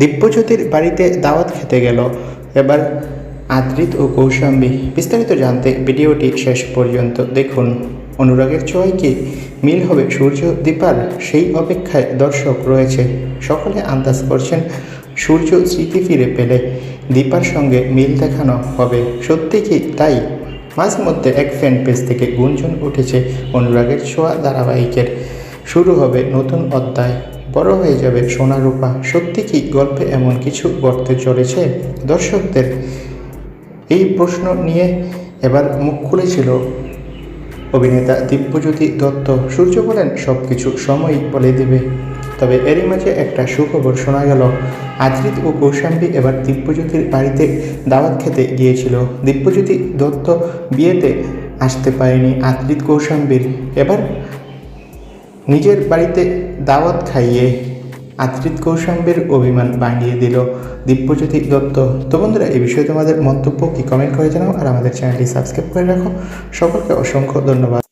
দিব্যজ্যোতির বাড়িতে দাওয়াত খেতে গেল এবার আদ্রিত ও কৌশাম্বী। বিস্তারিত জানতে ভিডিওটি শেষ পর্যন্ত দেখুন। অনুরাগের ছোঁয়ায় কি মিল হবে সূর্য দীপার? সেই অপেক্ষায় দর্শক রয়েছে। সকলে আন্দাজ করছেন সূর্য স্মৃতি ফিরে পেলে দীপার সঙ্গে মিল দেখানো হবে। সত্যি কি তাই? মাঝে মধ্যে এক ফ্যান পেজ থেকে গুঞ্জন উঠেছে অনুরাগের ছোঁয়া ধারাবাহিকের শুরু হবে নতুন অধ্যায়, বড় হয়ে যাবে সোনা রূপা। সত্যি কি গল্পে এমন কিছু ঘটতে চলেছে? দর্শকদের এই প্রশ্ন নিয়ে এবার মুখ খুলেছিল অভিনেতা দিব্যজ্যোতি দত্ত। সূর্য বলেন, সব কিছু সময়ই বলে দেবে। তবে এরই মাঝে একটা সুখবর শোনা গেল। আদ্রিত ও কৌশাম্বী এবার দিব্যজ্যোতির বাড়িতে দাওয়াত খেতে গিয়েছিল। দিব্যজ্যোতি দত্ত বিয়েতে আসতে পারেনি আদ্রিত কৌশাম্বীর। এবার নিজের বাড়িতে দাওয়াত খাইয়ে আদ্রিত কৌশাম্বীর অভিমান ভাঙিয়ে দিল দিব্যজ্যোতি দত্ত। তো বন্ধুরা, এই বিষয়ে তোমাদের মন্তব্য কি কমেন্ট করে জানাও, আর আমাদের চ্যানেলটি সাবস্ক্রাইব করে রাখো। সকলকে অসংখ্য ধন্যবাদ।